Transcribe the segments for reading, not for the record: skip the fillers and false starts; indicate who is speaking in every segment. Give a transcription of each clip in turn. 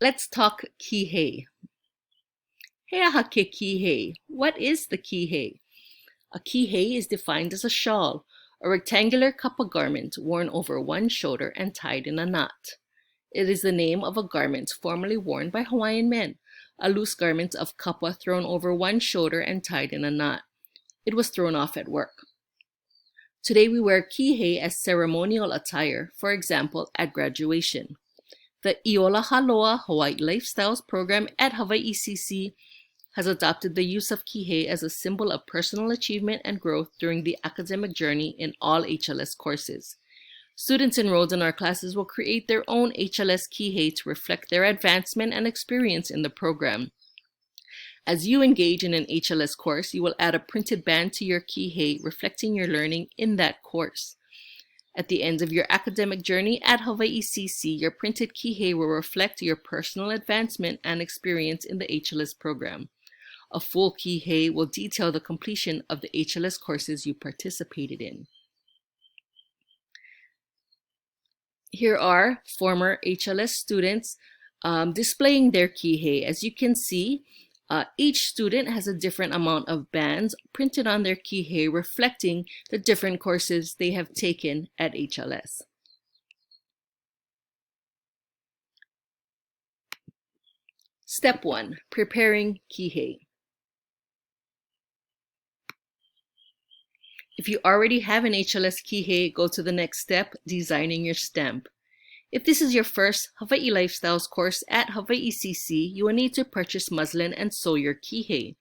Speaker 1: Let's talk kihei. Heahake kihei. What is the kihei? A kihei is defined as a shawl, a rectangular kapa garment worn over one shoulder and tied in a knot. It is the name of a garment formerly worn by Hawaiian men, a loose garment of kapa thrown over one shoulder and tied in a knot. It was thrown off at work. Today we wear kihei as ceremonial attire, for example, at graduation. The Iola Haloa Hawaii Lifestyles program at Hawaii CC has adopted the use of kihei as a symbol of personal achievement and growth during the academic journey in all HLS courses. Students enrolled in our classes will create their own HLS kihei to reflect their advancement and experience in the program. As you engage in an HLS course, you will add a printed band to your kihei reflecting your learning in that course. At the end of your academic journey at Hawaii CC, your printed kihei will reflect your personal advancement and experience in the HLS program. A full kihei will detail the completion of the HLS courses you participated in. Here are former HLS students displaying their kihei. As you can see, each student has a different amount of bands printed on their kihei reflecting the different courses they have taken at HLS. Step 1. Preparing kihei. If you already have an HLS kihei, go to the next step, designing your stamp. If this is your first Hawaii Lifestyles course at Hawaii CC, you will need to purchase muslin and sew your kihei.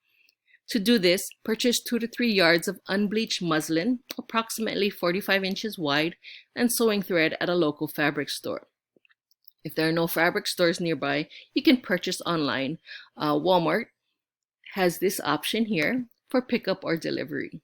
Speaker 1: To do this, purchase 2 to 3 yards of unbleached muslin, approximately 45 inches wide, and sewing thread at a local fabric store. If there are no fabric stores nearby, you can purchase online. Walmart has this option here for pickup or delivery.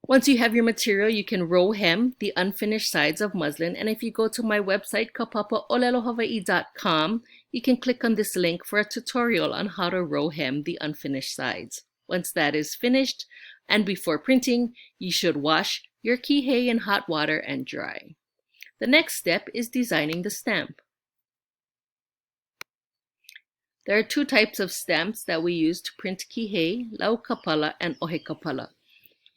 Speaker 1: Once you have your material, you can row hem the unfinished sides of muslin. And if you go to my website, kapapaolelohawaii.com, you can click on this link for a tutorial on how to row hem the unfinished sides. Once that is finished, and before printing, you should wash your kihei in hot water and dry. The next step is designing the stamp. There are 2 types of stamps that we use to print kihei, lau kapala and ohe kapala.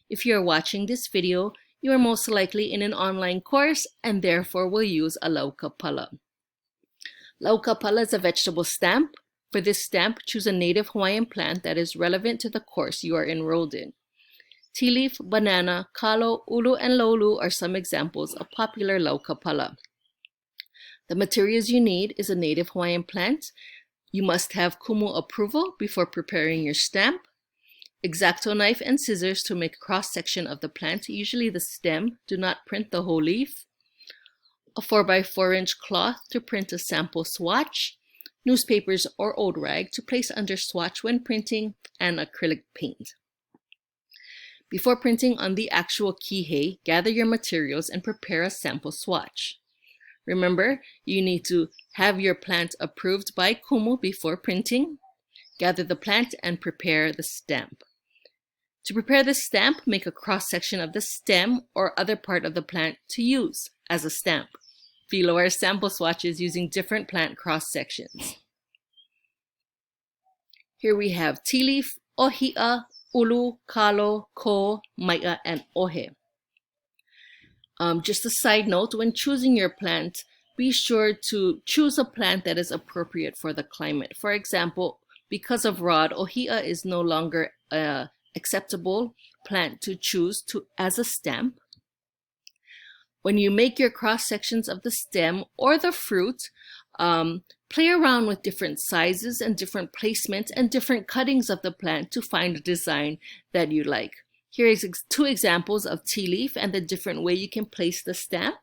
Speaker 1: If you are watching this video, you are most likely in an online course and therefore will use a lau kapala. Lau kapala is a vegetable stamp. For this stamp, choose a native Hawaiian plant that is relevant to the course you are enrolled in. Tea leaf, banana, kalo, ulu, and lolu are some examples of popular lau kapala. The materials you need is a native Hawaiian plant. You must have kumu approval before preparing your stamp. X-Acto knife and scissors to make a cross-section of the plant, usually the stem. Do not print the whole leaf. A 4x4 inch cloth to print a sample swatch. Newspapers or old rag to place under swatch when printing, and acrylic paint. Before printing on the actual kihei, gather your materials and prepare a sample swatch. Remember, you need to have your plant approved by kumu before printing. Gather the plant and prepare the stamp. To prepare the stamp, make a cross-section of the stem or other part of the plant to use as a stamp. Below are sample swatches using different plant cross-sections. Here we have tea leaf, ohia, ulu, kalo, ko, maia, and ohe. Just a side note, when choosing your plant, be sure to choose a plant that is appropriate for the climate. For example, because of rod, ohia is no longer acceptable plant to choose as a stamp. When you make your cross sections of the stem or the fruit, play around with different sizes and different placements and different cuttings of the plant to find a design that you like. Here is 2 examples of tea leaf and the different way you can place the stamp.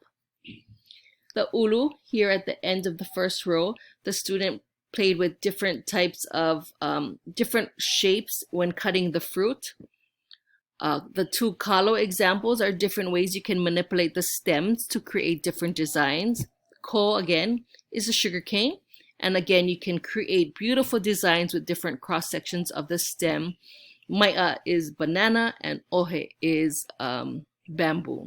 Speaker 1: The ulu here at the end of the first row, the student played with different types of different shapes when cutting the fruit. The 2 kalo examples are different ways you can manipulate the stems to create different designs. Ko, again, is a sugar cane. And again, you can create beautiful designs with different cross sections of the stem Mai'a is banana, and ohe is bamboo.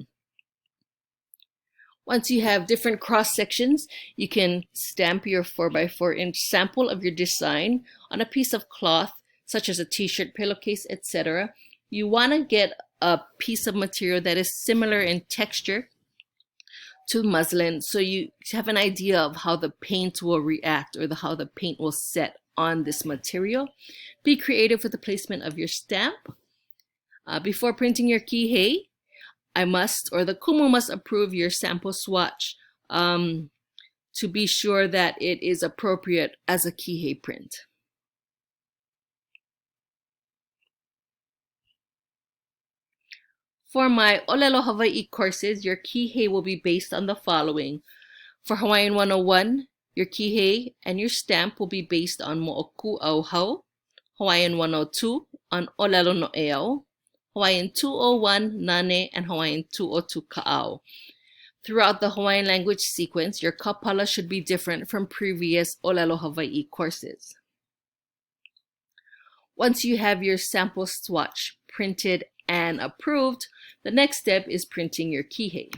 Speaker 1: Once you have different cross sections, you can stamp your 4x4-inch sample of your design on a piece of cloth, such as a t-shirt, pillowcase, etc. You want to get a piece of material that is similar in texture to muslin, so you have an idea of how the paint will react, or how the paint will set on this material. Be creative with the placement of your stamp. Before printing your kihei, the kumu must approve your sample swatch to be sure that it is appropriate as a kihei print. For my Olelo Hawaii courses, your kihei will be based on the following. For Hawaiian 101, your kihei and your stamp will be based on Mo'oku Auhau, Hawaiian 102 on Olelo No'eau, Hawaiian 201 Nane, and Hawaiian 202 Ka'au. Throughout the Hawaiian language sequence, your kapala should be different from previous Olelo Hawaii courses. Once you have your sample swatch printed and approved, the next step is printing your kihei.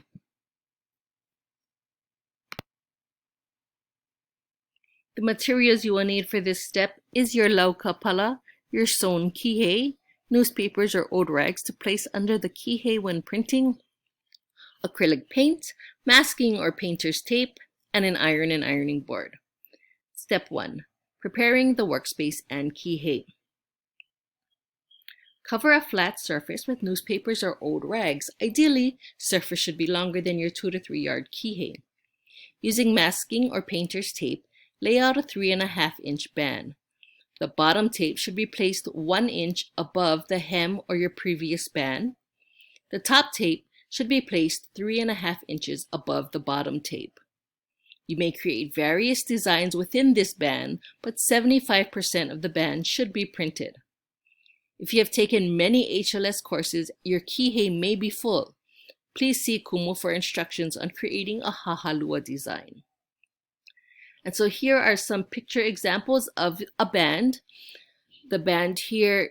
Speaker 1: The materials you will need for this step is your lau kapala, your sewn kihei, newspapers or old rags to place under the kihei when printing, acrylic paint, masking or painter's tape, and an iron and ironing board. Step 1. Preparing the workspace and kihei. Cover a flat surface with newspapers or old rags. Ideally, surface should be longer than your 2 to 3 yard kihei. Using masking or painter's tape, lay out a 3.5-inch band. The bottom tape should be placed 1 inch above the hem or your previous band. The top tape should be placed 3.5 inches above the bottom tape. You may create various designs within this band, but 75% of the band should be printed. If you have taken many HLS courses, your kihei may be full. Please see Kumu for instructions on creating a hahalua design. And so here are some picture examples of a band. The band here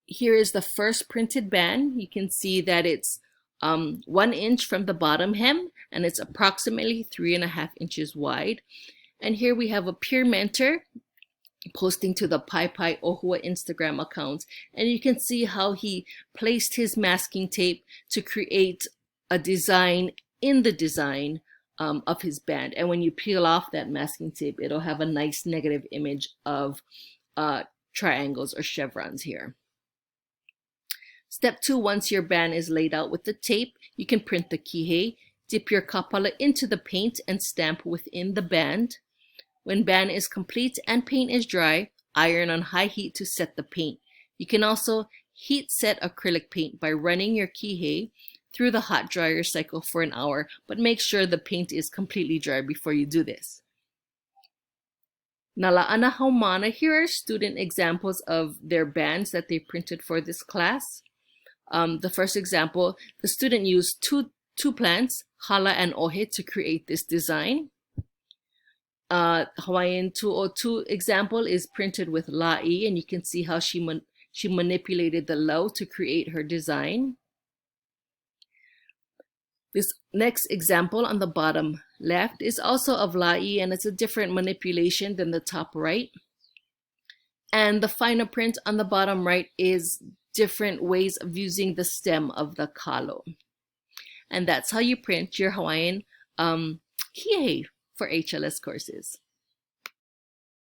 Speaker 1: is the first printed band. You can see that it's 1 inch from the bottom hem, and it's approximately 3.5 inches wide. And here we have a peer mentor posting to the Pai Pai Ohua Instagram accounts, and you can see how he placed his masking tape to create a design in the design of his band. And when you peel off that masking tape, it'll have a nice negative image of triangles or chevrons here. Step 2, once your band is laid out with the tape, you can print the kihei. Dip your kapala into the paint and stamp within the band. When band is complete and paint is dry, iron on high heat to set the paint. You can also heat set acrylic paint by running your kihei through the hot dryer cycle for an hour, but make sure the paint is completely dry before you do this. Nala'ana Haumana, here are student examples of their bands that they printed for this class. The first example, the student used two plants, hala and ohe, to create this design. Hawaiian 202 example is printed with la'i, and you can see how she manipulated the lau to create her design. This next example on the bottom left is also of la'i, and it's a different manipulation than the top right. And the final print on the bottom right is different ways of using the stem of the kalo. And that's how you print your Hawaiian kihei for HLS courses.